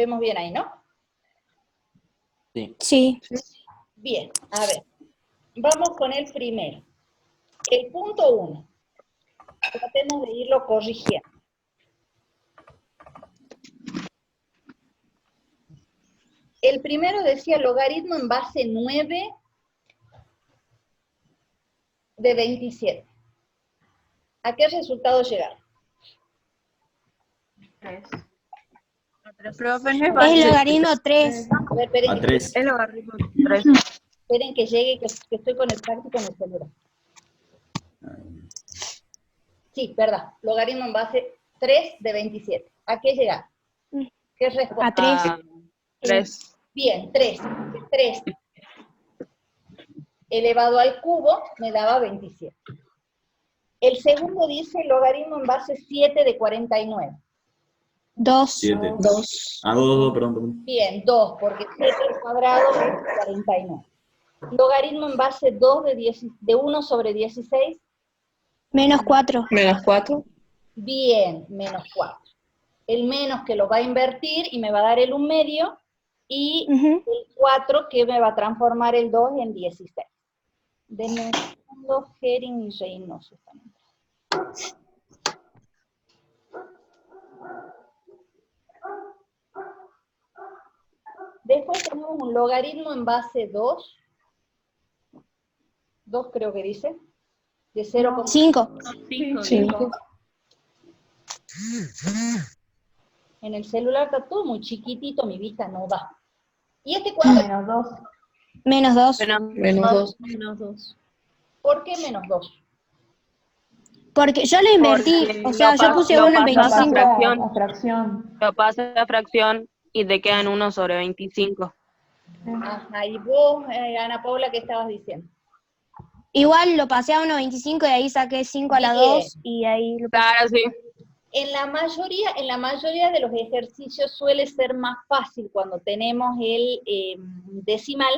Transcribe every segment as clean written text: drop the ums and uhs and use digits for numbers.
Vemos bien ahí, ¿no? Sí. Sí. Bien, a ver. Vamos con el primero. El punto 1. Tratemos de irlo corrigiendo. El primero decía logaritmo en base 9 de 27. ¿A qué resultado llegar? 3. Profe, no es Es fácil. logaritmo 3. A ver, esperen, A 3. Es logaritmo 3. esperen que llegue, que estoy con el práctico en el celular. Sí, verdad. Logaritmo en base 3 de 27. ¿A qué llegar? ¿Qué respuesta? A 3. 3. Bien, 3. 3 elevado al cubo me daba 27. El segundo dice logaritmo en base 7 de 49. 2. 7. 2. Ah, 2, perdón. Bien, 2, porque 7 al cuadrado es 49. Logaritmo en base 2 de 1 sobre 16. Menos 4. Menos 4. Bien, menos 4. El menos que lo va a invertir y me va a dar el 1 medio, y el 4 que me va a transformar el 2 en 16. Denme un segundo, Herring y Reynoso están entrando. Después tenemos un logaritmo en base 2. 2 creo que dice. De 0,5. 5. 5. En el celular está todo muy chiquitito, mi vista no da. ¿Y este cuánto? Menos 2. Menos 2. Menos 2. Menos 2. ¿Por qué menos 2? Porque yo lo invertí. Porque O sea, lo yo pas- puse lo 1 en pasas a 25. fracción. A fracción. Lo pasas a fracción y te quedan 1 sobre 25. Ajá, y vos, Ana Paula, ¿qué estabas diciendo? Igual lo pasé a 1,25 y ahí saqué 5 a la Bien. 2 y ahí lo pasé. Claro, sí. En la mayoría de los ejercicios suele ser más fácil cuando tenemos el decimal,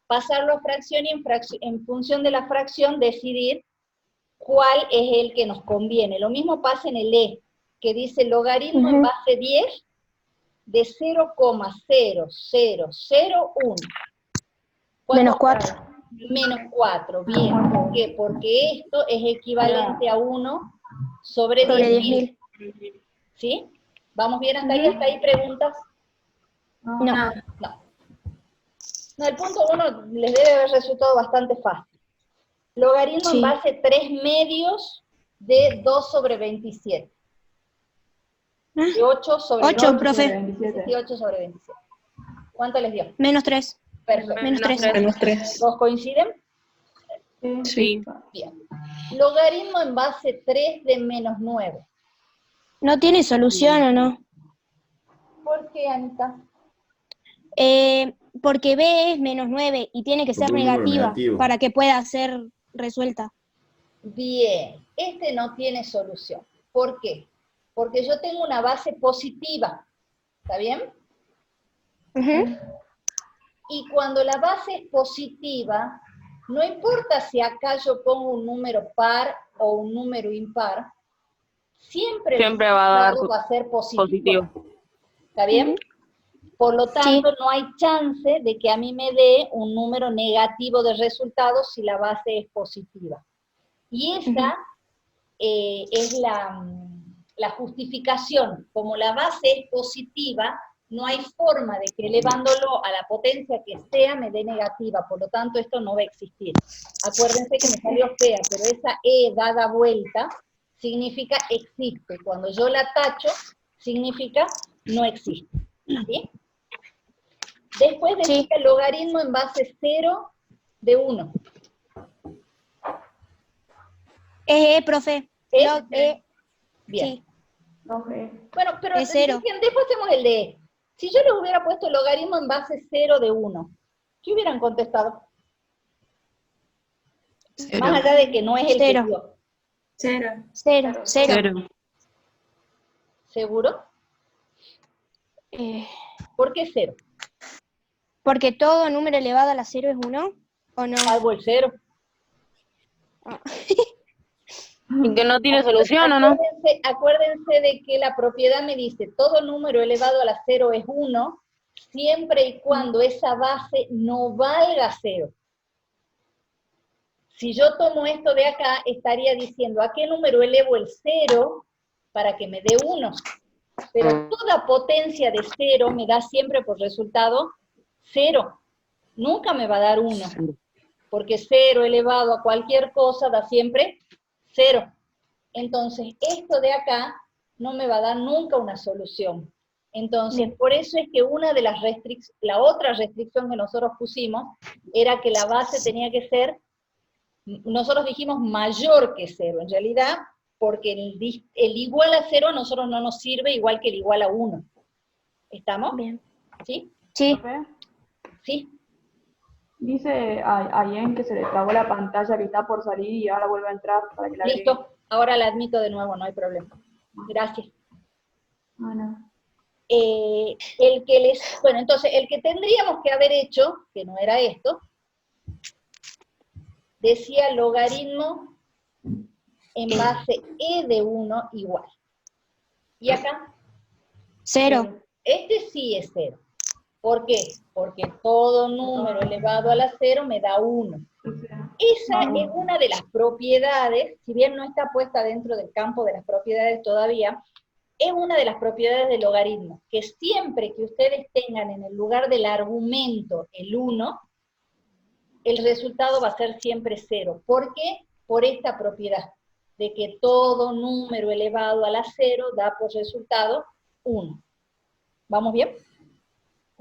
pasarlo a fracción y en función de la fracción decidir cuál es el que nos conviene. Lo mismo pasa en el E, que dice logaritmo en base 10 de 0,0001. Menos 4. Menos 4, bien. ¿Por qué? Porque esto es equivalente a 1 sobre Sobre 10.000. 10.000. ¿Sí? ¿Vamos bien hasta ahí? ¿Hasta ahí preguntas? No. No. No, el punto 1 les debe haber resultado bastante fácil. Logaritmo en Sí. base 3 medios de 2 sobre 27. De 8 sobre 8, 27. profe. 18 sobre 27. ¿Cuánto les dio? Menos 3. Perfecto. Menos 3. Menos 3. ¿Dos coinciden? Sí. Bien. Logaritmo en base 3 de menos 9. ¿No tiene solución o no? ¿Por qué, Anita? Porque B es menos 9 y tiene que ser Porque un número negativa negativo. para que pueda ser resuelta. Bien, este no tiene solución. ¿Por qué? Porque yo tengo una base positiva, ¿está bien? Y cuando la base es positiva, no importa si acá yo pongo un número par o un número impar, siempre el Siempre va a dar resultado va a ser positivo. ¿Está bien? Por lo tanto, Sí. no hay chance de que a mí me dé un número negativo de resultados si la base es positiva. Y esa es la justificación. Como la base es positiva, no hay forma de que elevándolo a la potencia que sea me dé negativa, por lo tanto esto no va a existir. Acuérdense que me salió fea, pero esa E dada vuelta significa existe. Cuando yo la tacho, significa no existe. ¿Sí? Después decía el logaritmo en base 0 de 1. Profe. ¿Es? Log Bien. Sí. Bueno, pero Es 0. después hacemos el de E. Si yo les hubiera puesto logaritmo en base 0 de 1, ¿qué hubieran contestado? 0. Más allá de que no es el que 0. dio. 0. 0. 0. ¿Seguro? ¿Por qué 0? Porque todo número elevado a la 0 es 1, ¿o no? Salvo el 0. ¿Y que no tiene solución o no? acuérdense de que la propiedad me dice, todo número elevado a la 0 es 1, siempre y cuando esa base no valga 0. Si yo tomo esto de acá, estaría diciendo, ¿a qué número elevo el 0 para que me dé 1? Pero toda potencia de 0 me da siempre por resultado 0. Nunca me va a dar 1. Porque 0 elevado a cualquier cosa da siempre 0. Entonces, esto de acá no me va a dar nunca una solución. Entonces, por eso es que una de las la otra restricción que nosotros pusimos era que la base tenía que ser, nosotros dijimos mayor que 0, en realidad, porque el igual a 0 a nosotros no nos sirve igual que el igual a 1. ¿Estamos? Bien. ¿Sí? Sí. ¿Profe? Sí. Dice a Yen que se le trabó la pantalla, que está por salir y ahora vuelve a entrar para que la agregue. Listo. Ahora la admito de nuevo, no hay problema. Gracias. Ah, no. Bueno, entonces, el que tendríamos que haber hecho, que no era esto, decía logaritmo en base e de 1 igual. ¿Y acá? 0. Este sí es 0. ¿Por qué? Porque todo número elevado a la 0 me da 1. Esa es una de las propiedades, si bien no está puesta dentro del campo de las propiedades todavía, es una de las propiedades del logaritmo, que siempre que ustedes tengan en el lugar del argumento el 1, el resultado va a ser siempre 0. ¿Por qué? Por esta propiedad, de que todo número elevado a la 0 da por resultado 1. ¿Vamos bien?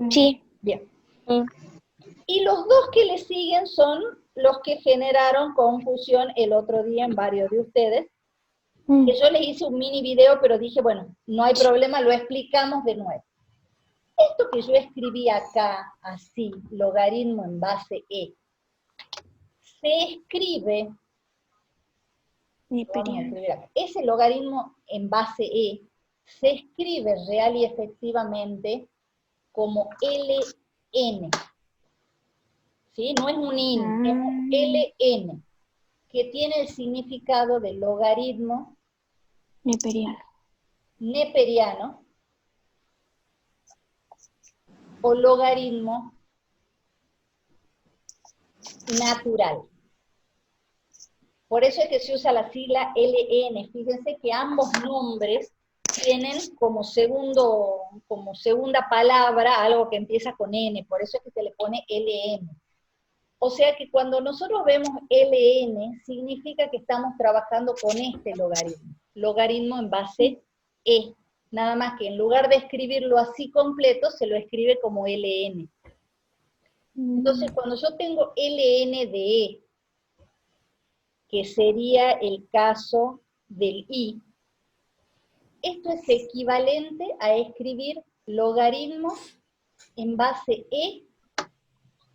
Sí. Bien. Y los dos que le siguen son los que generaron confusión el otro día en varios de ustedes, que yo les hice un mini video, pero dije, bueno, no hay problema, lo explicamos de nuevo. Esto que yo escribí acá, así, logaritmo en base e, se escribe, vamos a escribir acá, ese logaritmo en base e, se escribe real y efectivamente como ln. ¿Sí? No es un in, es un ln, que tiene el significado de logaritmo neperiano o logaritmo natural. Por eso es que se usa la sigla LN. Fíjense que ambos nombres tienen como segunda palabra algo que empieza con N, por eso es que se le pone LN. O sea que cuando nosotros vemos LN, significa que estamos trabajando con este logaritmo. Logaritmo en base E. Nada más que en lugar de escribirlo así completo, se lo escribe como LN. Entonces, cuando yo tengo LN de E, que sería el caso del I, esto es equivalente a escribir logaritmo en base E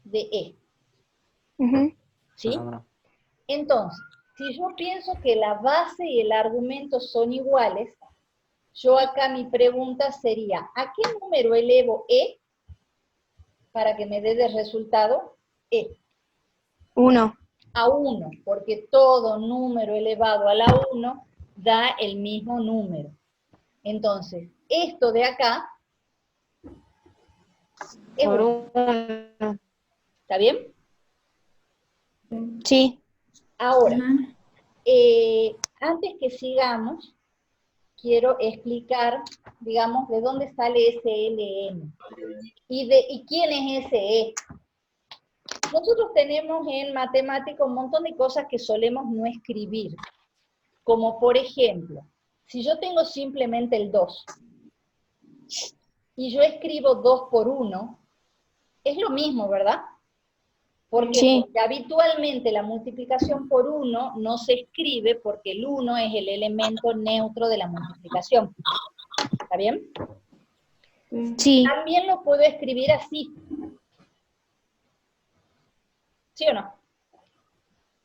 de E. ¿Sí? Entonces, si yo pienso que la base y el argumento son iguales, yo acá mi pregunta sería, ¿a qué número elevo E para que me dé de resultado E? 1. A 1, porque todo número elevado a la 1 da el mismo número. Entonces, esto de acá es Por 1. 1. ¿Está bien? Sí. Ahora, antes que sigamos, quiero explicar, digamos, de dónde sale ese LN y quién es ese E. Nosotros tenemos en matemática un montón de cosas que solemos no escribir, como por ejemplo, si yo tengo simplemente el 2, y yo escribo 2 por 1, es lo mismo, ¿verdad? ¿Por qué? Sí. Porque habitualmente la multiplicación por 1 no se escribe porque el 1 es el elemento neutro de la multiplicación. ¿Está bien? Sí. También lo puedo escribir así. ¿Sí o no?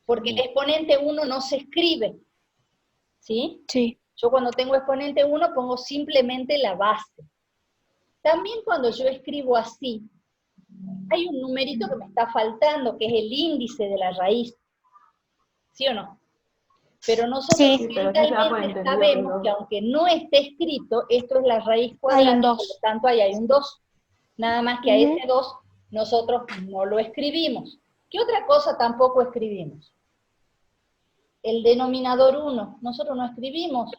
Porque el exponente 1 no se escribe. ¿Sí? Sí. Yo cuando tengo exponente 1 pongo simplemente la base. También cuando yo escribo así, hay un numerito que me está faltando, que es el índice de la raíz. ¿Sí o no? Pero nosotros Sí. Pero sí se da por mentalmente entendido sabemos los que dos. aunque no esté escrito, esto es la raíz Hay cuadrada, un por lo 2. tanto ahí hay un 2. Nada más que a Ujú. ese 2 nosotros no lo escribimos. ¿Qué otra cosa tampoco escribimos? El denominador 1. Nosotros no escribimos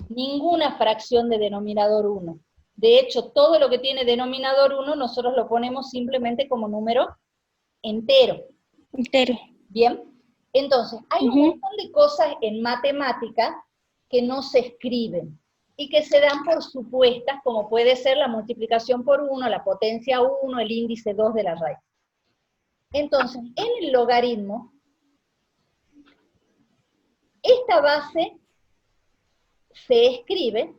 ninguna fracción de denominador 1. De hecho, todo lo que tiene denominador 1 nosotros lo ponemos simplemente como número entero. Entero. ¿Bien? Entonces, hay un Ujú. montón de cosas en matemática que no se escriben y que se dan por supuestas, como puede ser la multiplicación por 1, la potencia 1, el índice 2 de la raíz. Entonces, en el logaritmo, esta base se escribe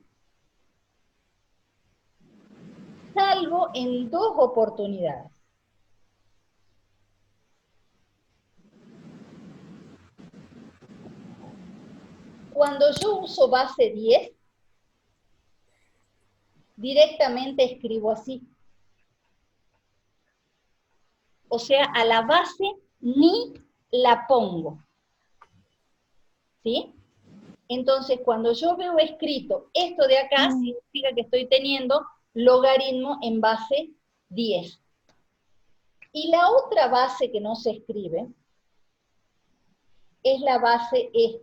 salvo en 2 oportunidades. Cuando yo uso base 10, directamente escribo así. O sea, a la base ni la pongo. ¿Sí? Entonces, cuando yo veo escrito esto de acá, significa que estoy teniendo logaritmo en base 10. Y la otra base que no se escribe es la base E.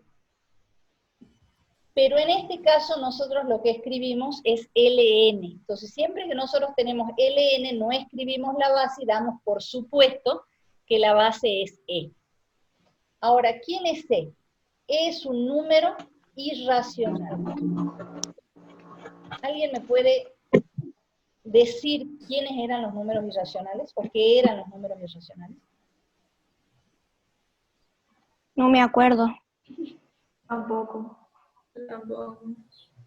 Pero en este caso nosotros lo que escribimos es LN. Entonces, siempre que nosotros tenemos LN, no escribimos la base y damos por supuesto que la base es E. Ahora, ¿quién es E? E es un número irracional. ¿Alguien me puede decir quiénes eran los números irracionales o qué eran los números irracionales? No me acuerdo. Tampoco. Tampoco.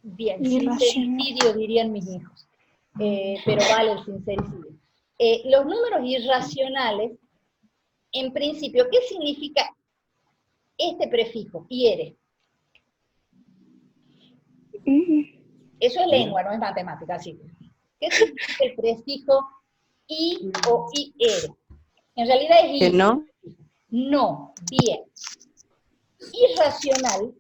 Bien, Irracional. sincericidio dirían mis hijos, pero vale el sincericidio. Los números irracionales, en principio, ¿qué significa este prefijo, IR? Eso es lengua, no es matemática, así que. ¿Qué significa el prefijo I o IR? En realidad es I. ¿Que no? No, bien. Irracional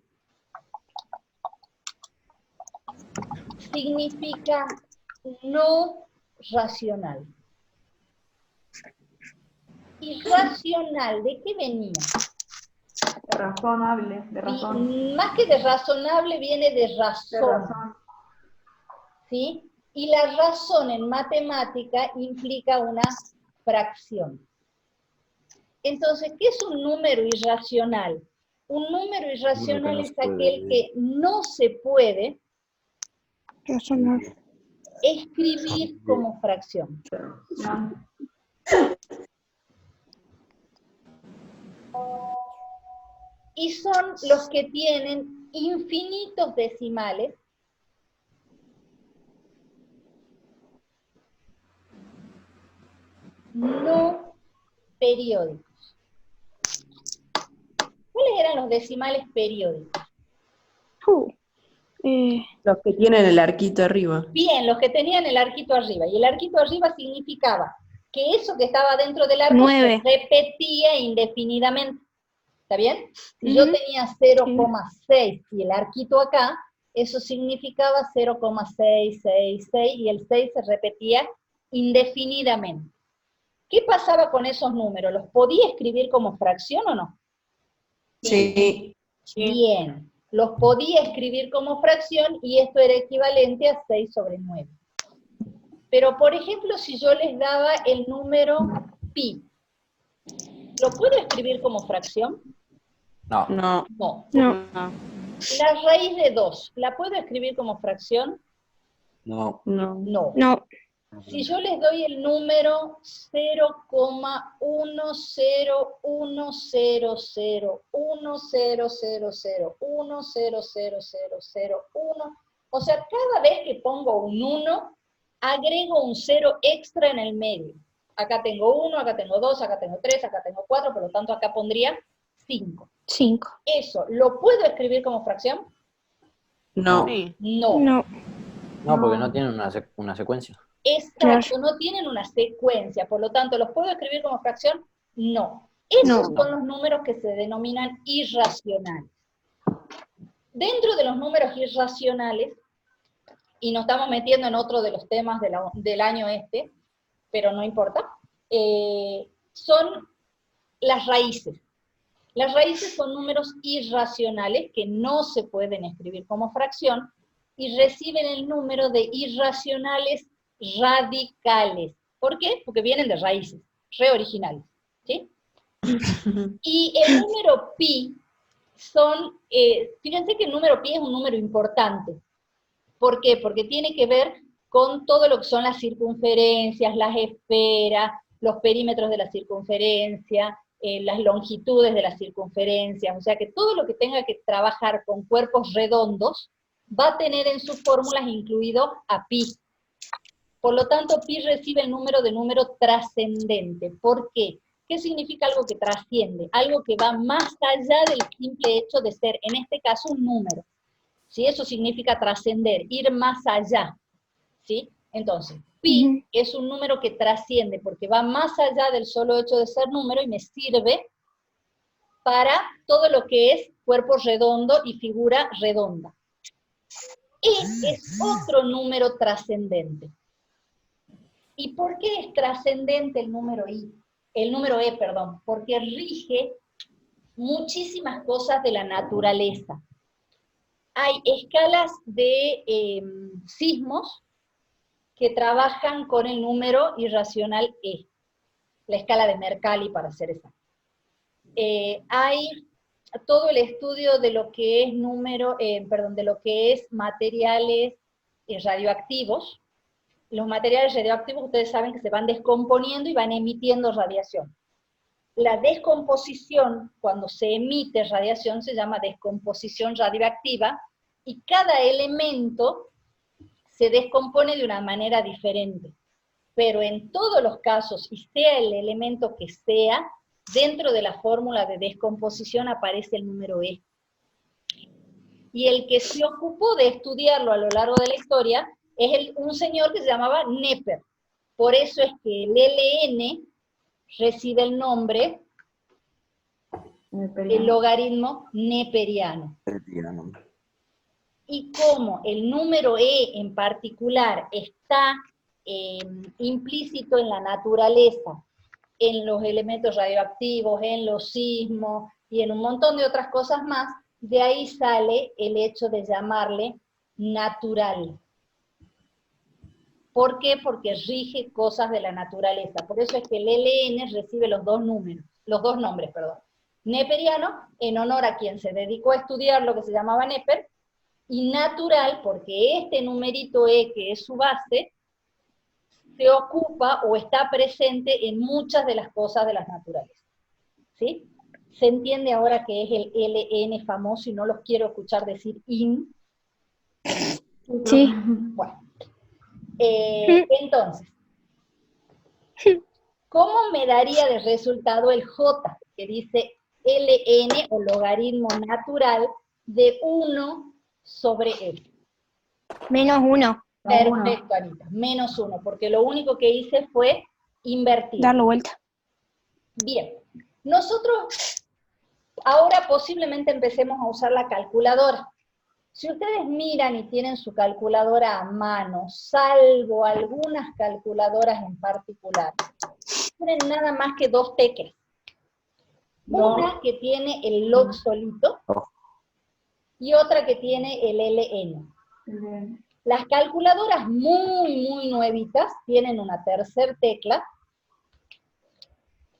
significa no racional. Irracional, ¿de qué venía? De razonable, de razón. Y más que de razonable, viene de De razón. razón. ¿Sí? Y la razón en matemática implica una fracción. Entonces, ¿qué es un número irracional? Un número irracional no es se puede aquel que no se puede Razonar. escribir como fracción. ¿No? Y son los que tienen infinitos decimales no periódicos. ¿Cuáles eran los decimales periódicos? Los que tienen el arquito arriba. Bien, los que tenían el arquito arriba. Y el arquito arriba significaba que eso que estaba dentro del arco 9. se repetía indefinidamente. ¿Está bien? Si yo tenía 0,6 y el arquito acá, eso significaba 0,666 y el 6 se repetía indefinidamente. ¿Qué pasaba con esos números? ¿Los podía escribir como fracción o no? Sí. Bien, los podía escribir como fracción y esto era equivalente a 6 sobre 9. Pero, por ejemplo, si yo les daba el número pi, ¿lo puedo escribir como fracción? No. No. No. No. No. La raíz de 2, ¿la puedo escribir como fracción? No. No. No. No. Si yo les doy el número 0,10001000100001, o sea, cada vez que pongo un 1, agrego un 0 extra en el medio. Acá tengo 1, acá tengo 2, acá tengo 3, acá tengo 4, por lo tanto acá pondría 5. 5. ¿Eso lo puedo escribir como fracción? No. Sí. No. No. No, porque no tienen una secuencia. Exacto, no tienen una secuencia, por lo tanto, ¿los puedo escribir como fracción? No. Esos No. son los números que se denominan irracionales. Dentro de los números irracionales, y nos estamos metiendo en otro de los temas del año este, pero no importa, son las raíces. Las raíces son números irracionales que no se pueden escribir como fracción y reciben el número de irracionales radicales. ¿Por qué? Porque vienen de raíces, re originales, ¿sí? Y el número pi fíjense que el número pi es un número importante. ¿Por qué? Porque tiene que ver con todo lo que son las circunferencias, las esferas, los perímetros de la circunferencia, las longitudes de las circunferencias, o sea que todo lo que tenga que trabajar con cuerpos redondos va a tener en sus fórmulas incluido a pi. Por lo tanto, pi recibe el número trascendente. ¿Por qué? ¿Qué significa algo que trasciende? Algo que va más allá del simple hecho de ser, en este caso, un número. ¿Sí? Eso significa trascender, ir más allá. ¿Sí? Entonces, pi es un número que trasciende, porque va más allá del solo hecho de ser número y me sirve para todo lo que es cuerpo redondo y figura redonda. Y es otro número trascendente. ¿Y por qué es trascendente el número E, perdón? Porque rige muchísimas cosas de la naturaleza. Hay escalas de sismos que trabajan con el número irracional E, la escala de Mercalli para ser exacto. Hay todo el estudio de lo que es de lo que es materiales radioactivos. Los materiales radioactivos ustedes saben que se van descomponiendo y van emitiendo radiación. La descomposición, cuando se emite radiación, se llama descomposición radioactiva, y cada elemento se descompone de una manera diferente. Pero en todos los casos, y sea el elemento que sea, dentro de la fórmula de descomposición aparece el número E. Y el que se ocupó de estudiarlo a lo largo de la historia es un señor que se llamaba Neper. Por eso es que el LN recibe el nombre, el logaritmo neperiano. Y como el número E en particular está implícito en la naturaleza, en los elementos radioactivos, en los sismos y en un montón de otras cosas más, de ahí sale el hecho de llamarle natural. ¿Por qué? Porque rige cosas de la naturaleza. Por eso es que el LN recibe los dos nombres, Neperiano, en honor a quien se dedicó a estudiar lo que se llamaba Neper, y natural, porque este numerito E, que es su base, se ocupa o está presente en muchas de las cosas de las naturalezas. ¿Sí? ¿Se entiende ahora que es el LN famoso y no los quiero escuchar decir IN? Sí. Bueno. Entonces, ¿cómo me daría de resultado el J, que dice LN o logaritmo natural de 1 sobre F? -1. Perfecto, Anita, -1, porque lo único que hice fue invertir. Darlo vuelta. Bien, nosotros ahora posiblemente empecemos a usar la calculadora. Si ustedes miran y tienen su calculadora a mano, salvo algunas calculadoras en particular, tienen nada más que dos teclas. Una que tiene el log solito y otra que tiene el LN. Las calculadoras muy nuevitas tienen una tercera tecla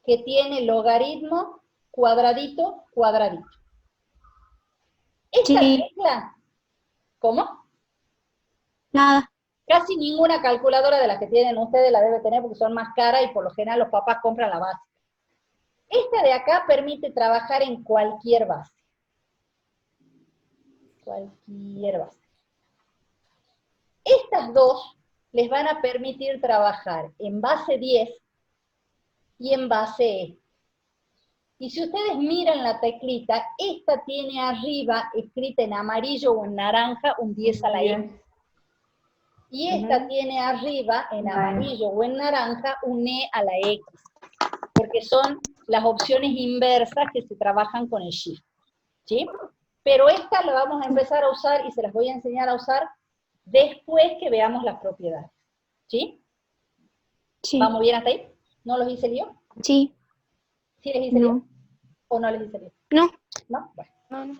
que tiene logaritmo, cuadradito, cuadradito. Esta tecla, ¿cómo? Nada. Casi ninguna calculadora de las que tienen ustedes la debe tener porque son más caras y por lo general los papás compran la base. Esta de acá permite trabajar en cualquier base. Cualquier base. Estas dos les van a permitir trabajar en base 10 y en base E. Y si ustedes miran la teclita, esta tiene arriba, escrita en amarillo o en naranja, un 10 a la X. Y esta tiene arriba, en amarillo o en naranja, un E a la X. Porque son las opciones inversas que se trabajan con el Shift. ¿Sí? Pero esta la vamos a empezar a usar y se las voy a enseñar a usar después que veamos las propiedades. ¿Sí? Sí. ¿Vamos bien hasta ahí? ¿No los hice lío? Sí. ¿Sí les hice lío? No. ¿O no les hice lío? No. ¿No? Bueno. No.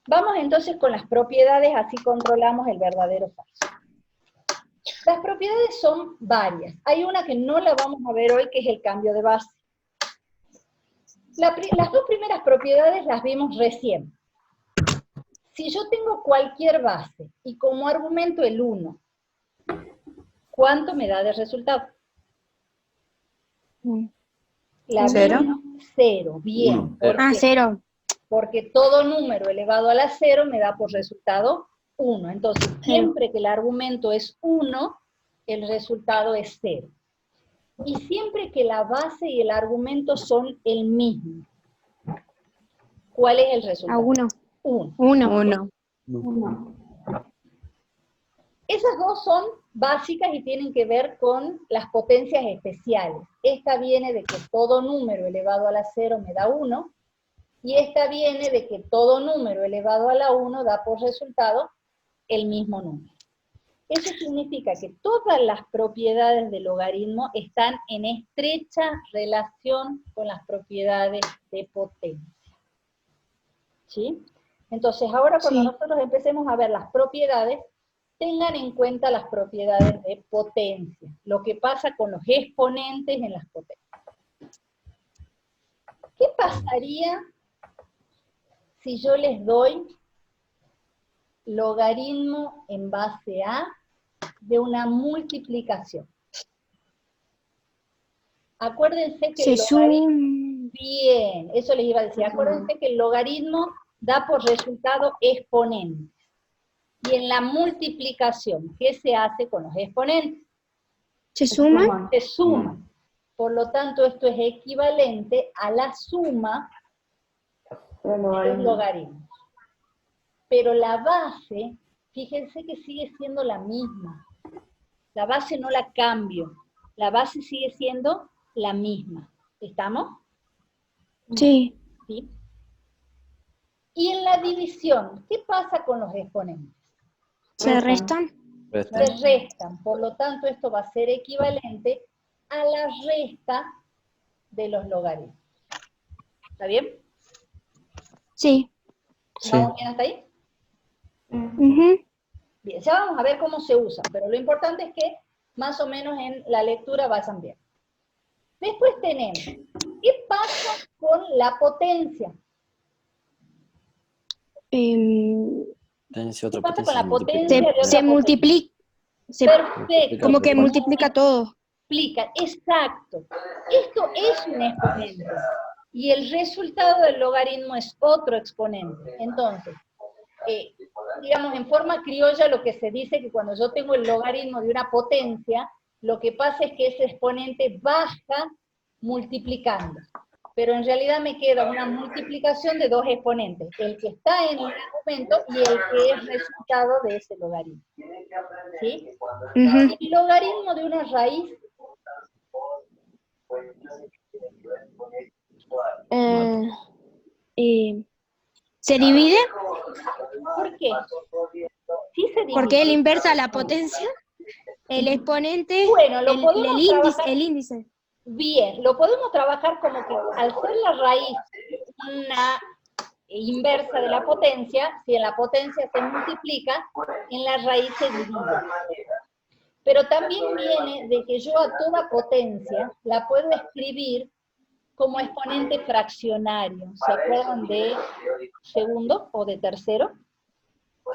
Vamos entonces con las propiedades, así controlamos el verdadero o falso. Las propiedades son varias. Hay una que no la vamos a ver hoy, que es el cambio de base. Las dos primeras propiedades las vimos recién. Si yo tengo cualquier base y como argumento el 1, ¿cuánto me da de resultado? La 0. 0, bien. Uno. ¿Por Ah, qué? 0. Porque todo número elevado a la 0 me da por resultado 1. Entonces, siempre que el argumento es 1, el resultado es 0. Y siempre que la base y el argumento son el mismo, ¿cuál es el A resultado? 1. 1. 1. 1. Esas dos son básicas y tienen que ver con las potencias especiales. Esta viene de que todo número elevado a la 0 me da 1, y esta viene de que todo número elevado a la 1 da por resultado el mismo número. Eso significa que todas las propiedades del logaritmo están en estrecha relación con las propiedades de potencia. ¿Sí? Entonces, ahora cuando nosotros empecemos a ver las propiedades, tengan en cuenta las propiedades de potencia, lo que pasa con los exponentes en las potencias. ¿Qué pasaría si yo les doy logaritmo en base a de una multiplicación? Acuérdense que el logaritmo, bien, eso les iba a decir, acuérdense que el logaritmo da por resultado exponentes. Y en la multiplicación, ¿qué se hace con los exponentes? ¿Se suma? Se suman. Por lo tanto, esto es equivalente a la suma de los logaritmos. Pero la base, fíjense que sigue siendo la misma. La base no la cambio. La base sigue siendo la misma. ¿Estamos? Sí. ¿Sí? Y en la división, ¿qué pasa con los exponentes? ¿Se restan? Se restan. Por lo tanto, esto va a ser equivalente a la resta de los logaritmos. ¿Está bien? Sí. ¿Vamos bien hasta ahí? Ujú. Bien, ya vamos a ver cómo se usa, pero lo importante es que más o menos en la lectura vayan bien. Después tenemos, ¿qué pasa con la potencia? Potencia, otra ¿Qué pasa potencia con la se potencia multiplica. de otra Se potencia? multiplica. Perfecto. Como que multiplica todo. Multiplica, exacto. Esto es un exponente. Y el resultado del logaritmo es otro exponente. Entonces, digamos, en forma criolla lo que se dice que cuando yo tengo el logaritmo de una potencia, lo que pasa es que ese exponente baja multiplicando. Pero en realidad me queda una multiplicación de dos exponentes, el que está en el argumento y el que es resultado de ese logaritmo. ¿Sí? Ujú. El logaritmo de una raíz, ¿Se divide? ¿por qué? Sí se divide. Porque es la inversa a la potencia. El exponente, Bueno, lo podemos trabajar. el índice. Bien, lo podemos trabajar como que al ser la raíz una inversa de la potencia, si en la potencia se multiplica, en la raíz se divide. Pero también viene de que yo a toda potencia la puedo escribir como exponente fraccionario. ¿Se acuerdan de segundo o de tercero?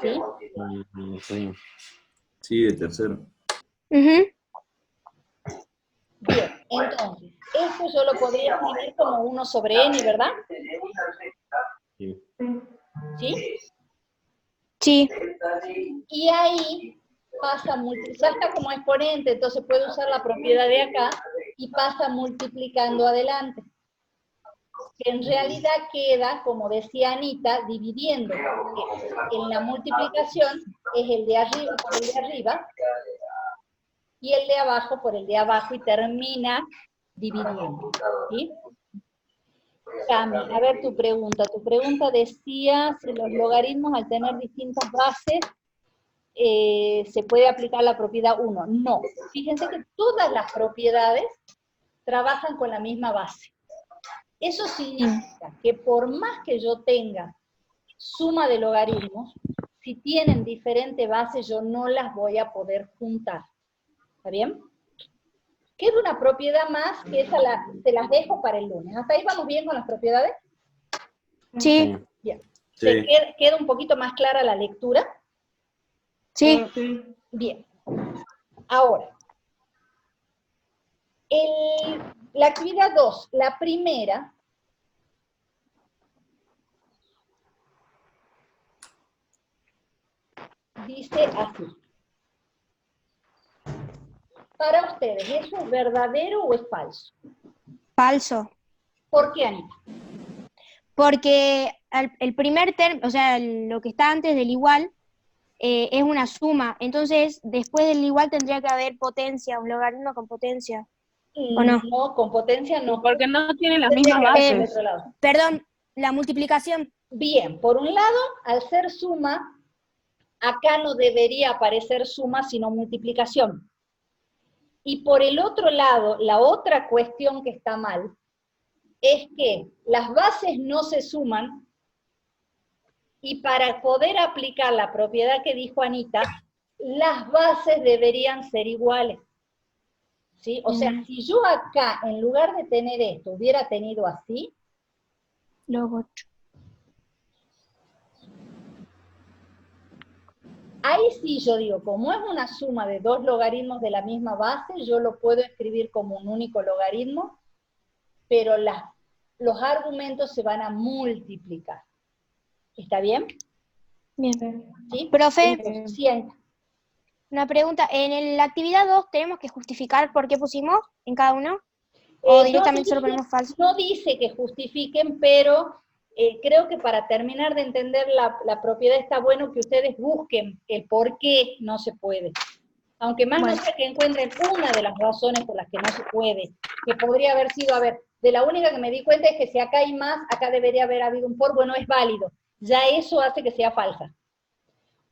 ¿Sí? Sí. Sí, de tercero. Ujú. Bien, entonces, esto yo lo podría escribir como 1 sobre n, ¿verdad? Sí. ¿Sí? Sí. Y ahí pasa, ya está como exponente, entonces puedo usar la propiedad de acá y pasa multiplicando adelante. Que en realidad queda, como decía Anita, dividiendo, porque en la multiplicación es el de arriba por el de arriba y el de abajo por el de abajo y termina dividiendo. ¿Sí? Cami, a ver tu pregunta. Tu pregunta decía si los logaritmos al tener distintas bases se puede aplicar la propiedad 1. No, fíjense que todas las propiedades trabajan con la misma base. Eso significa que por más que yo tenga suma de logaritmos, si tienen diferente base, yo no las voy a poder juntar. ¿Está bien? Queda una propiedad más, que esa se las dejo para el lunes. ¿Hasta ahí vamos bien con las propiedades? Sí, Bien. Sí. ¿Se queda un poquito más clara la lectura? sí. Bien. Ahora, la actividad 2, la primera, dice así. Para ustedes, ¿eso es verdadero o es falso? Falso. ¿Por qué, Anita? Porque el primer término, o sea, lo que está antes del igual, es una suma. Entonces, después del igual tendría que haber potencia, un logaritmo con potencia. ¿O no? No, con potencia no. Porque no tiene las Tendría mismas que haber bases. otro lado. Perdón, la multiplicación. Bien, por un lado, al ser suma, acá no debería aparecer suma, sino multiplicación. Y por el otro lado, la otra cuestión que está mal, es que las bases no se suman, y para poder aplicar la propiedad que dijo Anita, las bases deberían ser iguales. ¿Sí? O sea, si yo acá, en lugar de tener esto, hubiera tenido así, Luego 8. ahí sí yo digo, como es una suma de dos logaritmos de la misma base, yo lo puedo escribir como un único logaritmo, pero los argumentos se van a multiplicar. ¿Está bien? Bien. ¿Sí? Profe, Sienta. una pregunta. En la actividad 2 tenemos que justificar por qué pusimos en cada uno, o directamente solo ponemos falso. No dice que justifiquen, pero creo que para terminar de entender la propiedad está bueno que ustedes busquen el por qué no se puede. Aunque más no sea que encuentren una de las razones por las que no se puede, que podría haber sido, a ver, de la única que me di cuenta es que si acá hay más, acá debería haber habido un por, bueno, es válido. Ya eso hace que sea falsa.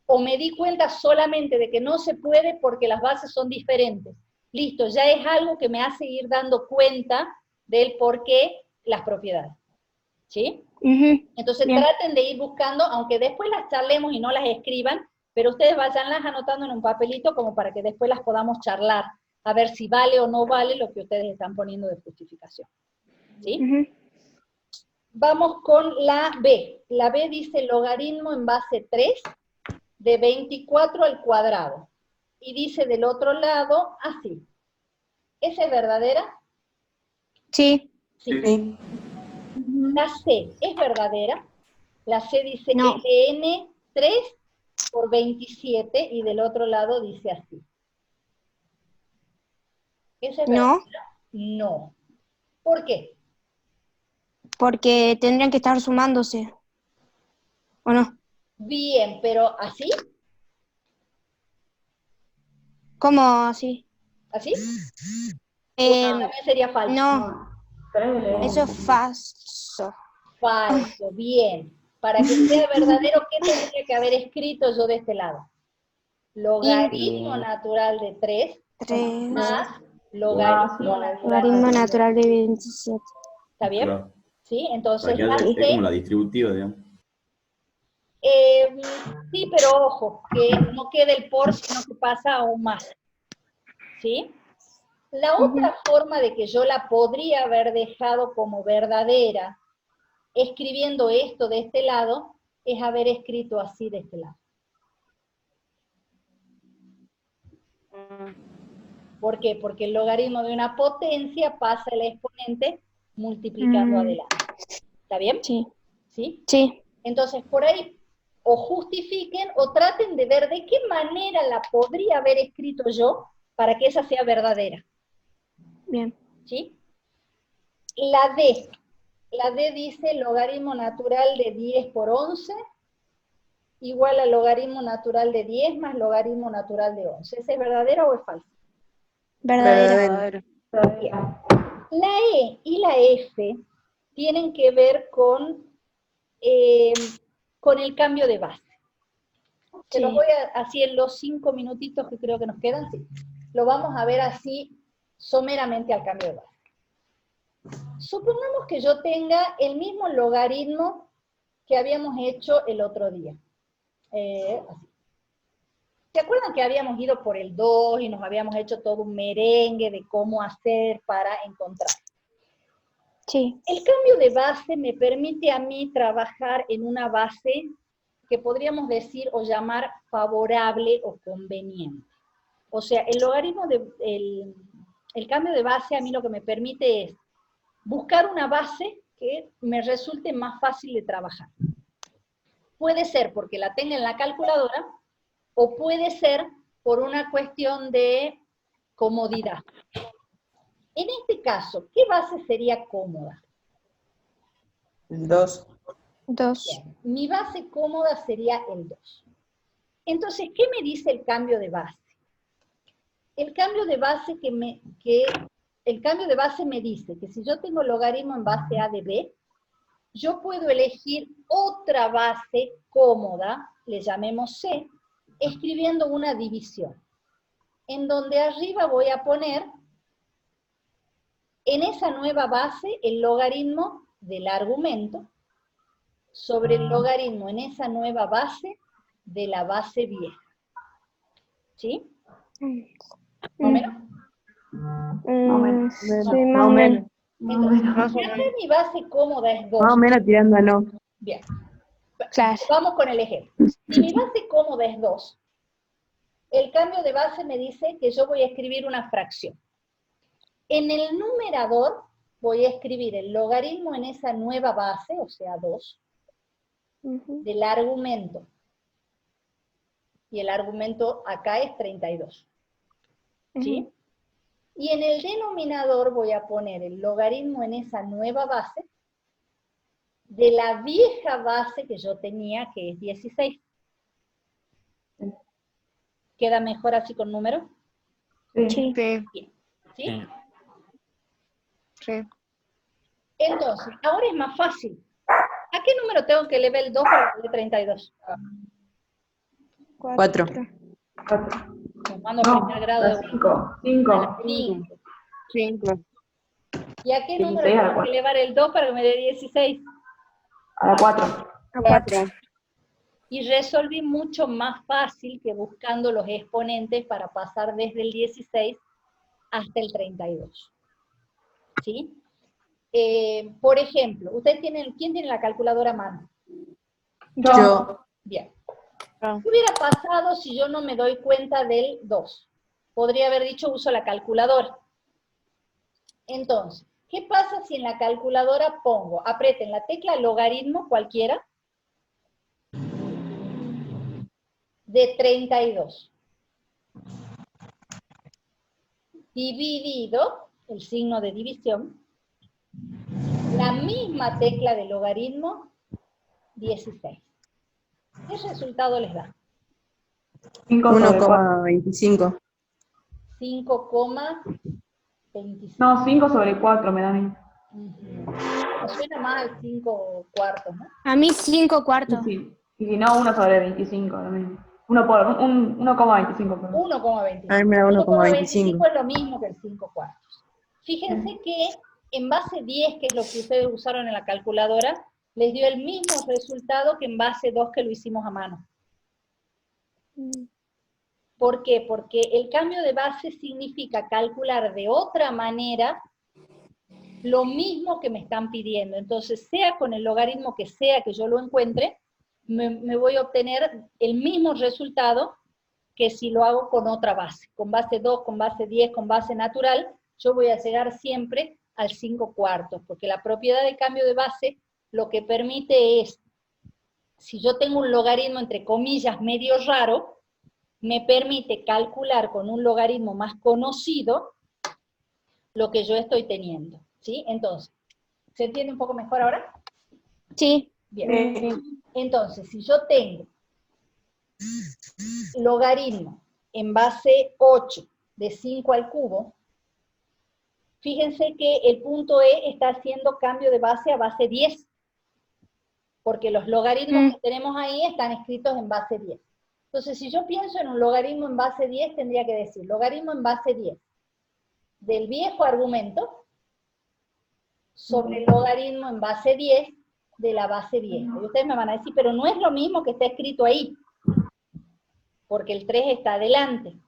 O me di cuenta solamente de que no se puede porque las bases son diferentes. Listo, ya es algo que me hace ir dando cuenta del por qué las propiedades. ¿Sí? Entonces traten de ir buscando, aunque después las charlemos y no las escriban, pero ustedes vayanlas anotando en un papelito como para que después las podamos charlar, a ver si vale o no vale lo que ustedes están poniendo de justificación. ¿Sí? Vamos con la B. La B dice logaritmo en base 3 de 24 al cuadrado. Y dice del otro lado así. ¿Esa es verdadera? Sí. Sí. La C es verdadera. La C dice No. ln 3 por 27 y del otro lado dice así. ¿Esa es verdadera? No. ¿Por qué? Porque tendrían que estar sumándose. ¿O no? Bien, pero ¿así? ¿Cómo así? ¿Así? También sería falso. No, eso es falso. Falso, bien. Para que sea verdadero, ¿qué tendría que haber escrito yo de este lado? Logaritmo natural de 3 más logaritmo natural de 27. ¿Está bien? Claro. ¿Sí? Entonces, Para que esté como la distributiva, digamos. sí, pero ojo, que no quede el por, sino que pasa aún más. ¿Sí? La otra forma de que yo la podría haber dejado como verdadera, escribiendo esto de este lado, es haber escrito así de este lado. ¿Por qué? Porque el logaritmo de una potencia pasa el exponente multiplicando adelante. ¿Está bien? Sí. ¿Sí? Sí. Entonces, por ahí, o justifiquen o traten de ver de qué manera la podría haber escrito yo para que esa sea verdadera. Bien. ¿Sí? La D dice logaritmo natural de 10 por 11 igual al logaritmo natural de 10 más logaritmo natural de 11. ¿Esa es verdadera o es falsa? Verdadera. Bien. La E y la F tienen que ver con el cambio de base. Se Sí. los voy a, así en los 5 minutitos que creo que nos quedan, sí. Lo vamos a ver así someramente al cambio de base. Supongamos que yo tenga el mismo logaritmo que habíamos hecho el otro día. Así. ¿Se acuerdan que habíamos ido por el 2 y nos habíamos hecho todo un merengue de cómo hacer para encontrar? Sí. El cambio de base me permite a mí trabajar en una base que podríamos decir o llamar favorable o conveniente. O sea, el logaritmo el cambio de base a mí lo que me permite es buscar una base que me resulte más fácil de trabajar. Puede ser porque la tenga en la calculadora, o puede ser por una cuestión de comodidad. En este caso, ¿qué base sería cómoda? El 2. 2. Bien, mi base cómoda sería el 2. Entonces, ¿qué me dice el cambio de base? El cambio de base me dice que si yo tengo logaritmo en base A de B, yo puedo elegir otra base cómoda, le llamemos C, escribiendo una división, en donde arriba voy a poner en esa nueva base el logaritmo del argumento sobre el logaritmo en esa nueva base de la base vieja. ¿Sí? ¿Más o menos? Sí, más o menos. Entonces, si acá mi base cómoda es 2. Más o menos tirando a no. Bien. Claro. Vamos con el ejemplo. Si mi base cómoda es 2, el cambio de base me dice que yo voy a escribir una fracción. En el numerador voy a escribir el logaritmo en esa nueva base, o sea 2, del argumento. Y el argumento acá es 32. ¿Sí? Y en el denominador voy a poner el logaritmo en esa nueva base de la vieja base que yo tenía, que es 16. ¿Queda mejor así con número? Sí. Bien. ¿Sí? Sí. Sí. Entonces, ahora es más fácil. ¿A qué número tengo que elevar el 2 para que dé 32? 4. Tomando No, primer grado de 5. 5. 5. 5. ¿Y a qué número 16 a la tengo que 4. elevar el 2 para que me dé 16? A la 4. 4. Y resolví mucho más fácil que buscando los exponentes para pasar desde el 16 hasta el 32. ¿Sí? Por ejemplo, ¿quién tiene la calculadora a mano? Yo. Bien. No. ¿Qué hubiera pasado si yo no me doy cuenta del 2? Podría haber dicho uso la calculadora. Entonces, ¿qué pasa si en la calculadora pongo, aprieten la tecla logaritmo cualquiera, de 32, dividido, el signo de división, la misma tecla de logaritmo, 16. ¿Qué resultado les da? 5 sobre 4. 1,25. 5,25. No, 5 sobre 4 me da a mí. Me suena más al 5 cuartos, ¿no? A mí 5 cuartos. Sí. Y si no, 1 sobre 25, lo mismo. 1,25. perdón. 1,25. A mí me da 1,25. es lo mismo que el 5 cuartos. Fíjense que en base 10, que es lo que ustedes usaron en la calculadora, les dio el mismo resultado que en base 2 que lo hicimos a mano. ¿Por qué? Porque el cambio de base significa calcular de otra manera lo mismo que me están pidiendo. Entonces, sea con el logaritmo que sea que yo lo encuentre, me voy a obtener el mismo resultado que si lo hago con otra base. Con base 2, con base 10, con base natural, yo voy a llegar siempre al 5 cuartos, porque la propiedad de cambio de base lo que permite es, si yo tengo un logaritmo entre comillas medio raro, me permite calcular con un logaritmo más conocido lo que yo estoy teniendo, ¿sí? Entonces, ¿se entiende un poco mejor ahora? Sí. Bien. Entonces, si yo tengo logaritmo en base 8 de 5 al cubo, Fíjense que el punto E está haciendo cambio de base a base 10, porque los logaritmos que tenemos ahí están escritos en base 10. Entonces, si yo pienso en un logaritmo en base 10, tendría que decir logaritmo en base 10 del viejo argumento sobre el logaritmo en base 10 de la base vieja. Y ustedes me van a decir, pero no es lo mismo que está escrito ahí, porque el 3 está adelante.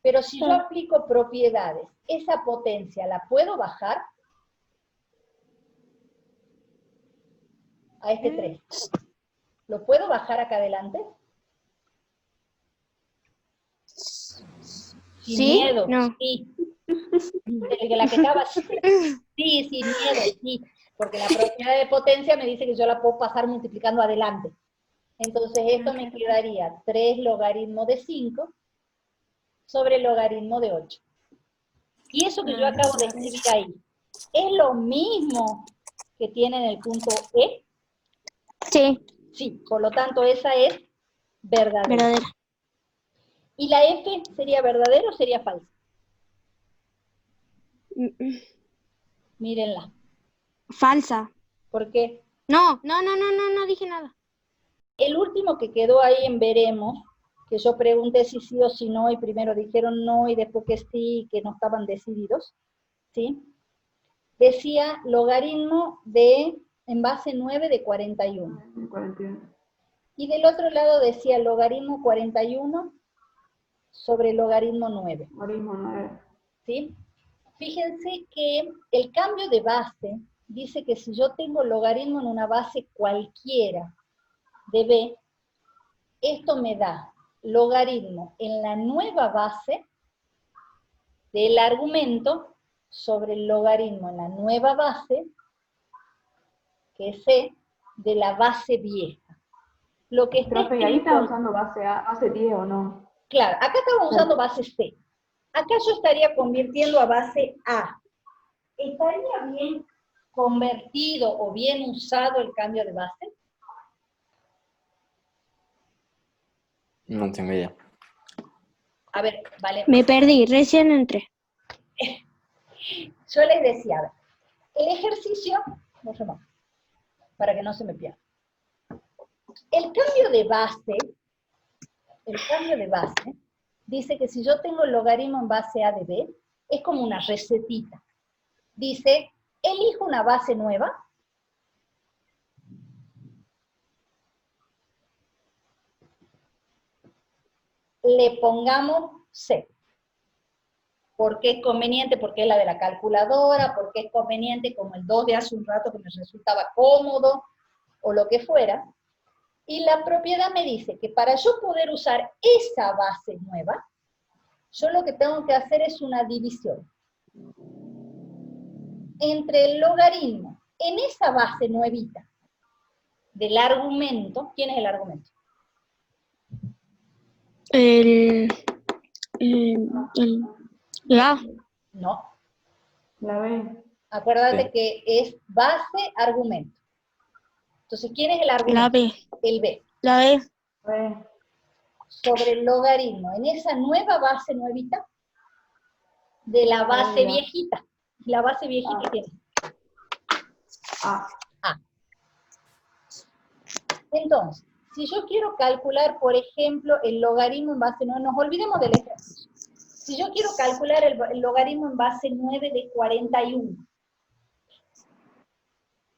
Pero si yo aplico propiedades, ¿esa potencia la puedo bajar? A este 3. ¿Lo puedo bajar acá adelante? Sin ¿Sí? miedo, No. sí. La que estaba así. Sí, sin miedo, sí. Porque la propiedad de potencia me dice que yo la puedo pasar multiplicando adelante. Entonces esto me quedaría 3 logaritmo de 5 sobre el logaritmo de 8. Y eso que yo acabo de escribir ahí, ¿es lo mismo que tiene en el punto E? Sí, Sí, por lo tanto esa es verdadera. verdadera. ¿Y la F sería verdadera o sería falsa? Mírenla. Falsa. ¿Por qué? No dije nada. El último que quedó ahí en veremos, que yo pregunté si sí o si no, y primero dijeron no, y después que sí, que no estaban decididos, ¿sí? Decía logaritmo de, en base 9 de 41. 41. Y del otro lado decía logaritmo 41 sobre logaritmo 9. Logaritmo 9. ¿Sí? Fíjense que el cambio de base dice que si yo tengo logaritmo en una base cualquiera de b, esto me da logaritmo en la nueva base del argumento sobre el logaritmo en la nueva base, que es c, de la base vieja. Lo que está Profe, ¿y ahí está escrito, usando base A, base 10 o no? claro, acá estamos usando base C. Acá yo estaría convirtiendo a base A. ¿Estaría bien convertido o bien usado el cambio de base? No tengo idea. A ver, vale. Me perdí, recién entré. Yo les decía, a ver, el ejercicio, para que no se me pierda. El cambio de base dice que si yo tengo el logaritmo en base A de B, es como una recetita. Dice, elijo una base nueva, le pongamos C. ¿Por qué es conveniente? Porque es la de la calculadora, porque es conveniente como el 2 de hace un rato que me resultaba cómodo, o lo que fuera. Y la propiedad me dice que para yo poder usar esa base nueva, yo lo que tengo que hacer es una división entre el logaritmo en esa base nuevita del argumento. ¿Quién es el argumento? La. No. La B. Acuérdate B. que es base argumento. Entonces, ¿quién es el argumento? La B. El B. La B. B. Sobre el logaritmo en esa nueva base nuevita de la base ya. viejita. La base viejita Ah. ¿quién es? A. A. Entonces, si yo quiero calcular, por ejemplo, el logaritmo en base 9, nos olvidemos del ejercicio. Si yo quiero calcular el logaritmo en base 9 de 41,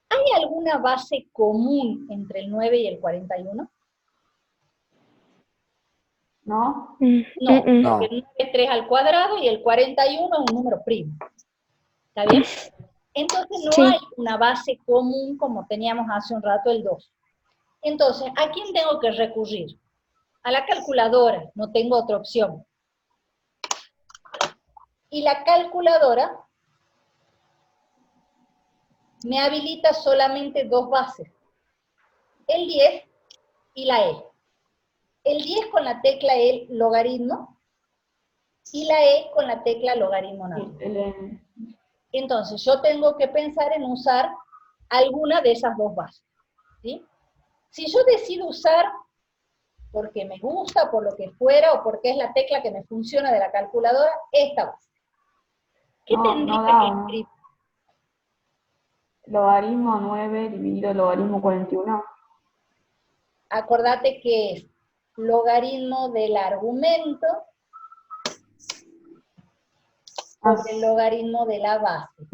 ¿hay alguna base común entre el 9 y el 41? ¿No? No, No. porque el 9 es 3 al cuadrado y el 41 es un número primo. ¿Está bien? Entonces no Sí. hay una base común como teníamos hace un rato el 2. Entonces, ¿a quién tengo que recurrir? A la calculadora, no tengo otra opción. Y la calculadora me habilita solamente dos bases, el 10 y la E. El 10 con la tecla E logaritmo y la E con la tecla logaritmo natural. El N. Entonces, yo tengo que pensar en usar alguna de esas dos bases, ¿sí? Si yo decido usar, porque me gusta, por lo que fuera, o porque es la tecla que me funciona de la calculadora, esta base. ¿Qué No, tendría no que da. escribir? Logaritmo 9 dividido logaritmo 41. Acordate que es logaritmo del argumento sobre el logaritmo de la base.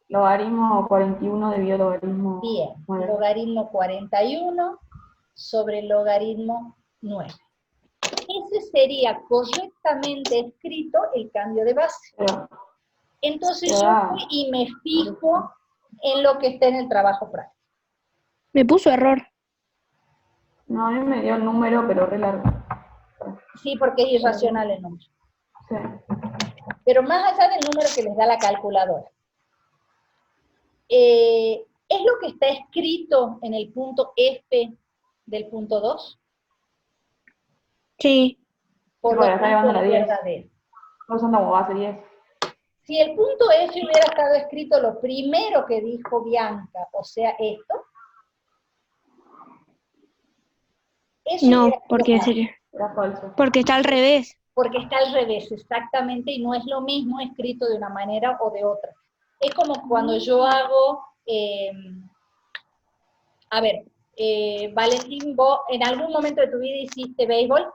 Logaritmo 41 dividido logaritmo Bien, 9. logaritmo 41 sobre el logaritmo 9. Ese sería correctamente escrito el cambio de base. Pero, Entonces pero yo da. voy y me fijo en lo que está en el trabajo práctico. Me puso error. No, a mí me dio el número, pero re largo. Sí, porque es irracional el número. Sí. Pero más allá del número que les da la calculadora. ¿Es lo que está escrito en el punto F del punto 2? Sí. Por Bueno, lo está tanto llevando la es 10. verdadero. No son como base 10. Si el punto F hubiera estado escrito lo primero que dijo Bianca, o sea, esto, eso No, hubiera sido porque falso, sería. Era falso. Porque está al revés. porque está al revés, exactamente, y no es lo mismo escrito de una manera o de otra. Es como cuando yo hago, Valentín, vos en algún momento de tu vida hiciste béisbol.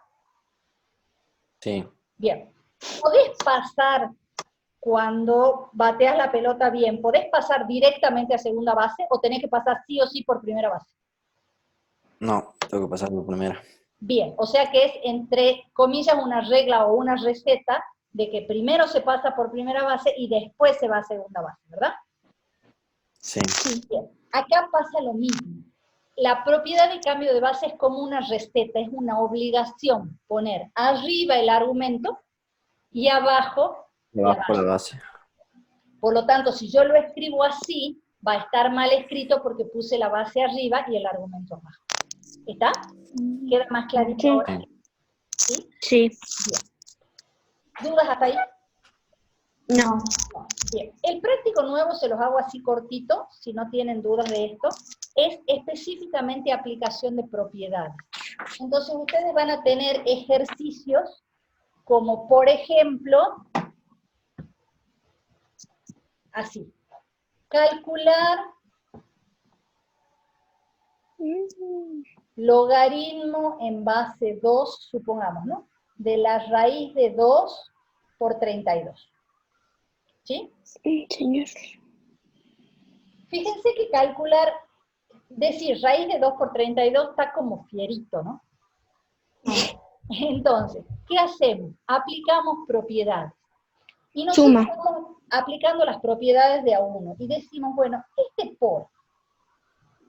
Sí. Bien. ¿Podés pasar cuando bateas la pelota bien? ¿Podés pasar directamente a segunda base o tenés que pasar sí o sí por primera base? No, tengo que pasar por primera. Bien, o sea que es entre comillas una regla o una receta de que primero se pasa por primera base y después se va a segunda base, ¿verdad? Sí. Bien, acá pasa lo mismo. La propiedad de cambio de base es como una receta, es una obligación poner arriba el argumento y abajo la Abajo la base. base. Por lo tanto, si yo lo escribo así, va a estar mal escrito porque puse la base arriba y el argumento abajo. ¿Está? ¿Queda más clarito ahora? ¿Sí? Sí. Bien. ¿Dudas hasta ahí? No. No. Bien. El práctico nuevo se los hago así cortito, si no tienen dudas de esto, es específicamente aplicación de propiedades. Entonces ustedes van a tener ejercicios como, por ejemplo, así. Calcular logaritmo en base 2, supongamos, ¿no? De la raíz de 2 por 32. ¿Sí? Sí, señor. Fíjense que calcular, decir raíz de 2 por 32 está como fierito, ¿no? Entonces, ¿qué hacemos? Aplicamos propiedades. Y nosotros Suma. estamos aplicando las propiedades de a uno. Y decimos, bueno, este por,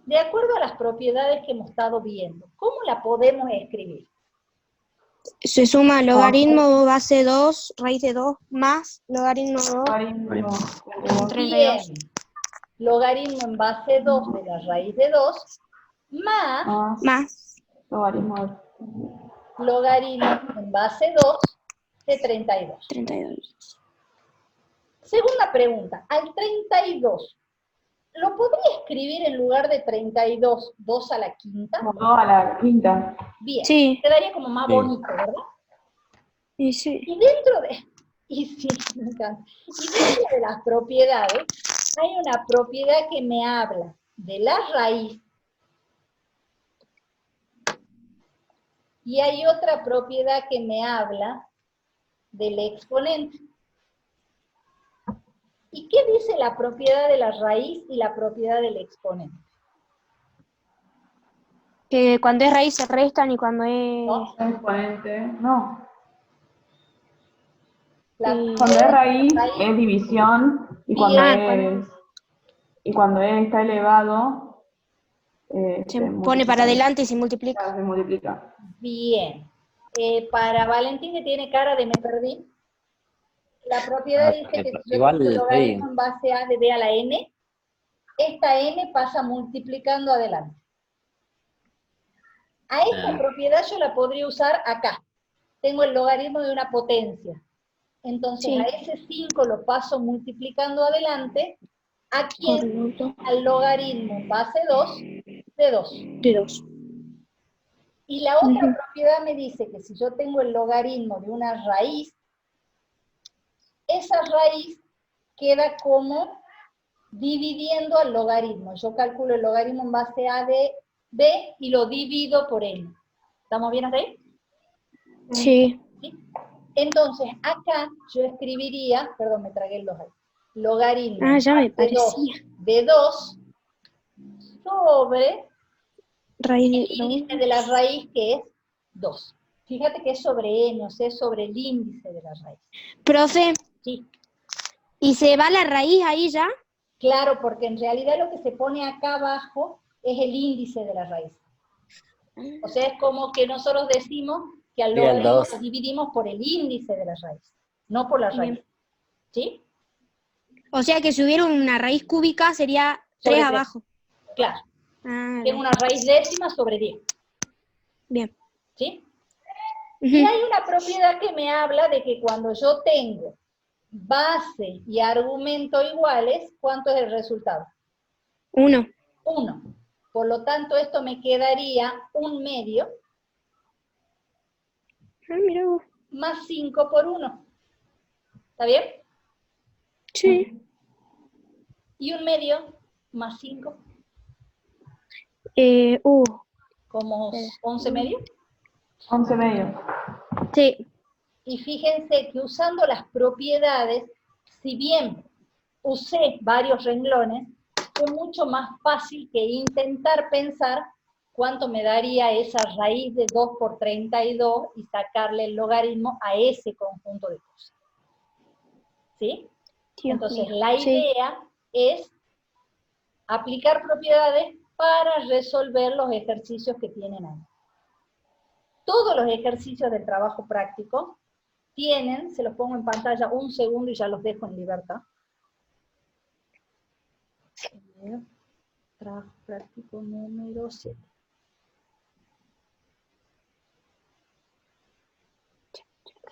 de acuerdo a las propiedades que hemos estado viendo, ¿cómo la podemos escribir? Se suma logaritmo base 2, raíz de 2, más logaritmo 2, Logaritmo 32. Bien. Logaritmo en base 2 de la raíz de 2, más logaritmo logaritmo en base 2 de 32. 32. Segunda pregunta, al 32, ¿lo podría escribir en lugar de 32, 2 a la quinta? 2 a la quinta. Bien, Sí. quedaría como más Sí. bonito, ¿verdad? Y sí. Y dentro de, y sí, me encanta. Y dentro de las propiedades, hay una propiedad que me habla de la raíz y hay otra propiedad que me habla del exponente. ¿Y qué dice la propiedad de la raíz y la propiedad del exponente? Que cuando es raíz se restan y cuando es... ¿No? Exponente, no. La Sí. Cuando es raíz raíz, es división y cuando bien. está elevado Se pone para adelante y se multiplica. Se multiplica. Bien. Para Valentín, que tiene cara de me perdí, la propiedad dice que si yo igual tengo el ahí. logaritmo en base a de b a la n, esta n pasa multiplicando adelante. A esta propiedad yo la podría usar acá. Tengo el logaritmo de una potencia. Entonces Sí. a ese 5 lo paso multiplicando adelante. ¿A Por quién? lo Al logaritmo en base 2 de 2. de 2. Y la otra propiedad me dice que si yo tengo el logaritmo de una raíz, esa raíz queda como dividiendo al logaritmo. Yo calculo el logaritmo en base a de b y lo divido por n. ¿Estamos bien hasta ahí? Sí. ¿Sí? Entonces, acá yo escribiría, perdón, me tragué el logaritmo Ah, ya me de 2 sobre Raíz el de índice de la raíz, que es 2. Fíjate que es sobre n, o sea, es sobre el índice de la raíz. Profe, Sí. ¿y se va la raíz ahí ya? Claro, porque en realidad lo que se pone acá abajo es el índice de la raíz. O sea, es como que nosotros decimos que al Sí, el logaritmo 2. lo dividimos por el índice de la raíz, no por la raíz. Bien. ¿Sí? O sea que si hubiera una raíz cúbica sería Sobre 3 tres. abajo. Claro, Ah, que es bien. una raíz décima sobre 10. Bien. ¿Sí? Ujú. Y hay una propiedad que me habla de que cuando yo tengo base y argumento iguales, ¿cuánto es el resultado? 1. 1. Por lo tanto, esto me quedaría 1/2 Ah, mira vos. más 5 por 1. ¿Está bien? Sí. Y 1/2 más 5, como 11/2. 11,5. Sí. Y fíjense que usando las propiedades, si bien usé varios renglones, fue mucho más fácil que intentar pensar cuánto me daría esa raíz de 2 por 32 y sacarle el logaritmo a ese conjunto de cosas. ¿Sí? Dios Entonces, mío. la Sí. idea es aplicar propiedades para resolver los ejercicios que tienen ahí. Todos los ejercicios del trabajo práctico tienen, se los pongo en pantalla un segundo y ya los dejo en libertad. Trabajo práctico número 7.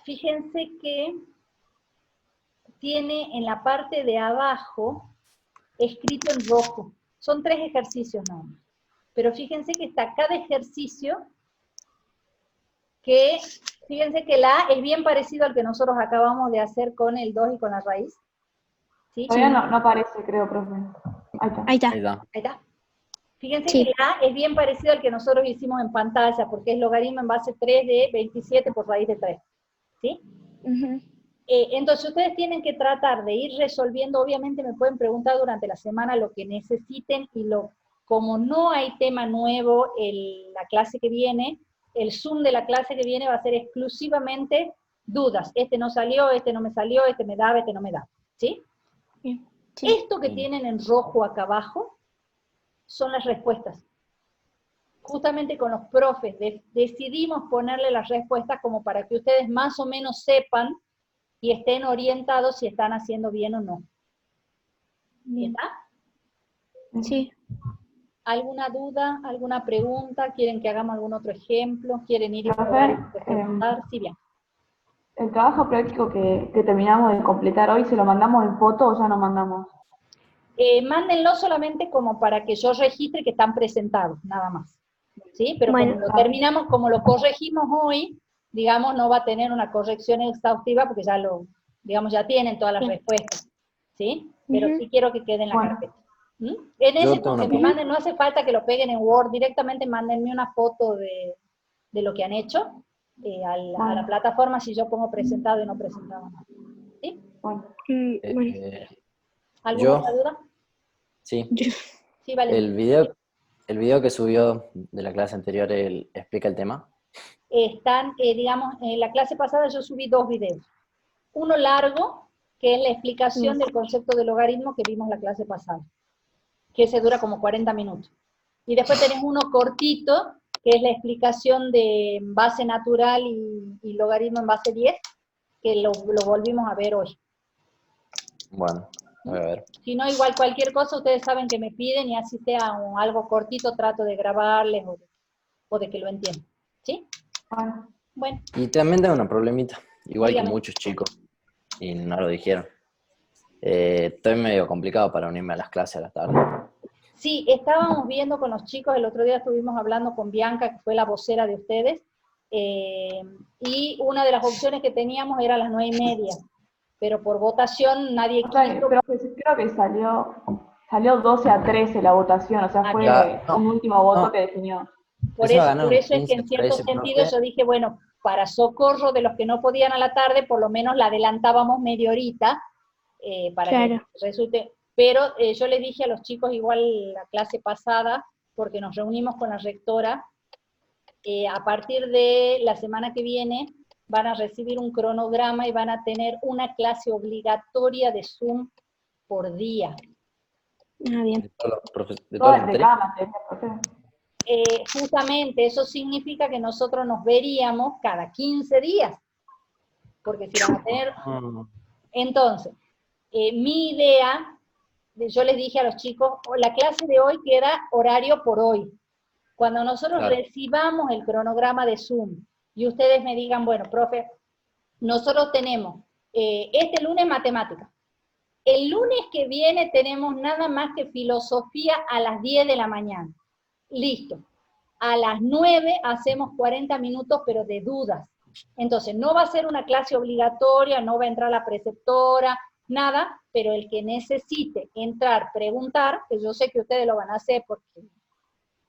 Fíjense que tiene en la parte de abajo escrito en rojo. Son 3 ejercicios nada más. Pero fíjense que está cada ejercicio que, fíjense que la A es bien parecido al que nosotros acabamos de hacer con el 2 y con la raíz. ¿Sí? Todavía no aparece, creo, profe. Ahí está. Ahí está. Ahí está. Ahí está. Fíjense Sí. que la A es bien parecido al que nosotros hicimos en pantalla, porque es logaritmo en base 3 de 27 por raíz de 3. ¿Sí? Ujú. Entonces ustedes tienen que tratar de ir resolviendo, obviamente me pueden preguntar durante la semana lo que necesiten, y como no hay tema nuevo en la clase que viene, el Zoom de la clase que viene va a ser exclusivamente dudas. Este no salió, este no me salió, este me daba, este no me da. ¿Sí? Bien. Sí. Esto que tienen en rojo acá abajo son las respuestas. Justamente con los profes decidimos ponerle las respuestas como para que ustedes más o menos sepan y estén orientados si están haciendo bien o no. Bien. ¿Está? Sí. ¿Alguna duda, alguna pregunta? ¿Quieren que hagamos algún otro ejemplo? ¿Quieren ir y Profe, probar y preguntar? Sí, bien. El trabajo práctico que terminamos de completar hoy, ¿se lo mandamos en foto o ya no mandamos? Mándenlo solamente como para que yo registre que están presentados, nada más. ¿Sí? Pero Bueno. como lo terminamos, como lo corregimos hoy, digamos, no va a tener una corrección exhaustiva porque ya digamos, ya tienen todas las Bien. respuestas. ¿Sí? Pero Ujú. sí quiero que quede en la Bueno. carpeta. ¿Mm? En Yo ese tengo una que me pregunta. manden, no hace falta que lo peguen en Word, directamente mándenme una foto de lo que han hecho a la plataforma, si yo pongo presentado y no presentado. ¿Sí? Bueno. Bueno. ¿Alguna Yo, otra duda? sí. Sí, vale. El video que subió de la clase anterior, él explica el tema. Están, digamos, en la clase pasada yo subí 2 videos. Uno largo, que es la explicación del concepto de logaritmo que vimos la clase pasada, que se dura como 40 minutos. Y después tenés uno cortito, que es la explicación de base natural y logaritmo en base 10, que lo volvimos a ver hoy. Bueno, voy a ver. Si no, igual cualquier cosa, ustedes saben que me piden, y así sea algo cortito, trato de grabarles o de que lo entiendan. ¿Sí? Bueno. Y también tengo una problemita, igual Dígame. que muchos chicos, y no lo dijeron. Estoy medio complicado para unirme a las clases a la tarde. Sí, estábamos viendo con los chicos, el otro día estuvimos hablando con Bianca, que fue la vocera de ustedes, y una de las opciones que teníamos era a las 9:30. pero por votación nadie O sea, quiso. creo que salió 12-13 la votación, o sea, fue claro, no, un último voto no. que definió. Por Eso eso, ganó por eso es que 15, en cierto 13, sentido profe. yo dije, bueno, para socorro de los que no podían a la tarde, por lo menos la adelantábamos media horita, para Claro. que resulte. Pero yo les dije a los chicos, igual la clase pasada, porque nos reunimos con la rectora, a partir de la semana que viene van a recibir un cronograma y van a tener una clase obligatoria de Zoom por día. Ah, bien. De todos los De materias. cada materia, profe. Justamente eso significa que nosotros nos veríamos cada 15 días, porque si van a tener... Entonces, mi idea, yo les dije a los chicos, la clase de hoy queda horario por hoy. Cuando nosotros recibamos el cronograma de Zoom y ustedes me digan, bueno, profe, nosotros tenemos este lunes matemática. El lunes que viene tenemos nada más que filosofía a las 10 de la mañana. Listo. A las 9 hacemos 40 minutos, pero de dudas. Entonces, no va a ser una clase obligatoria, no va a entrar la preceptora, nada, pero el que necesite entrar, preguntar, que yo sé que ustedes lo van a hacer porque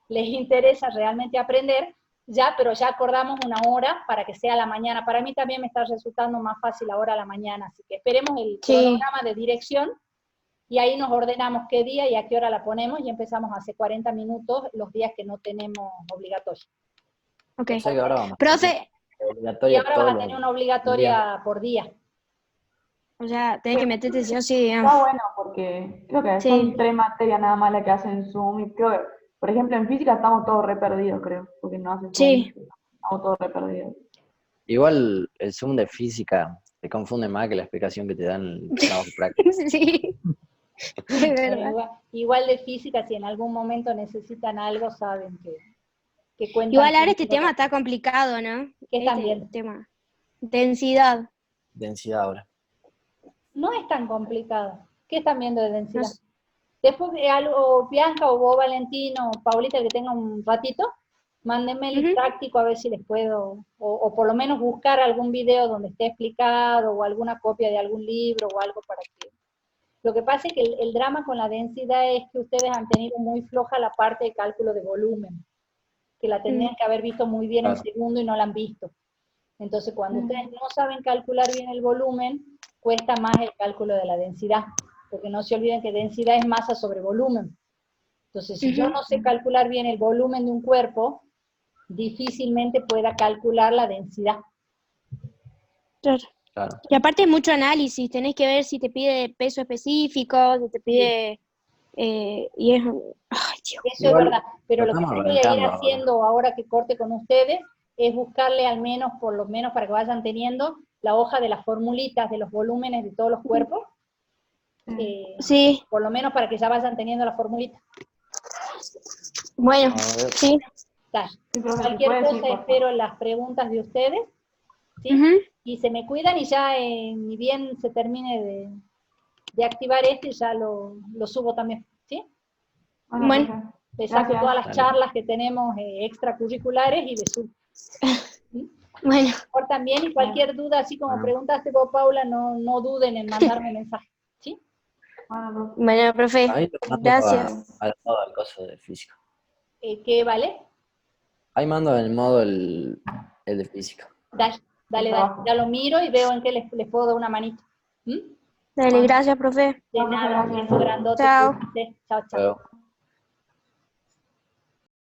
les interesa realmente aprender, ya, pero ya acordamos una hora para que sea a la mañana. Para mí también me está resultando más fácil ahora a la mañana, así que esperemos el cronograma de dirección, y ahí nos ordenamos qué día y a qué hora la ponemos, y empezamos hace 40 minutos los días que no tenemos obligatorio. Ok. O sea que ahora vamos a Profe, Y ahora vas a tener una obligatoria por día. o sea, tenés que meterte sí o sí, Está digamos. bueno porque creo que Sí. son 3 materias nada más las que hacen Zoom, y creo que, por ejemplo, en física estamos todos re perdidos, creo, porque no hacen Zoom. Sí. Estamos todos re perdidos. Igual el Zoom de física te confunde más que la explicación que te dan en el trabajo práctico. Sí. Es verdad. Igual de física, si en algún momento necesitan algo, saben que cuentan. Igual ahora este tema está complicado, ¿no? ¿Qué están viendo? Tema. Densidad. Densidad ahora. No es tan complicado. ¿Qué están viendo de densidad? No sé. Después algo, Bianca o vos, Valentino, o Paulita, que tengan un ratito, mándenme el práctico a ver si les puedo, o por lo menos buscar algún video donde esté explicado, o alguna copia de algún libro, o algo para que... Lo que pasa es que el drama con la densidad es que ustedes han tenido muy floja la parte de cálculo de volumen, que la tendrían que haber visto muy bien en segundo y no la han visto. Entonces, cuando ustedes no saben calcular bien el volumen, cuesta más el cálculo de la densidad, porque no se olviden que densidad es masa sobre volumen. Entonces, si yo no sé calcular bien el volumen de un cuerpo, difícilmente pueda calcular la densidad. Claro. Claro. Y aparte es mucho análisis, tenés que ver si te pide peso específico, si te pide... y es... Ay, Dios. Eso Igual, es verdad, pero lo que estamos sí voy a ir arrancando haciendo ahora que corte con ustedes es buscarle al menos, por lo menos para que vayan teniendo, la hoja de las formulitas de los volúmenes de todos los cuerpos. Sí. Por lo menos para que ya vayan teniendo la formulita. Bueno, sí. Cualquier cosa espero las preguntas de ustedes, ¿sí? Y se me cuidan y ya ni bien se termine de activar este, ya lo subo también, ¿sí? Bueno. Le saco todas las charlas que tenemos extracurriculares y le subo. ¿Sí? Bueno. Por también, y cualquier duda, así como preguntaste vos, Paula, no duden en mandarme mensaje, ¿sí? Bueno, profe, gracias. Al modo del coso de física. ¿Qué vale? Ahí mando en el modo el de física. Dale, ya lo miro y veo en qué les puedo dar una manito. Dale, gracias, profe. De nada, un beso grandote. Chao. Chao, chao.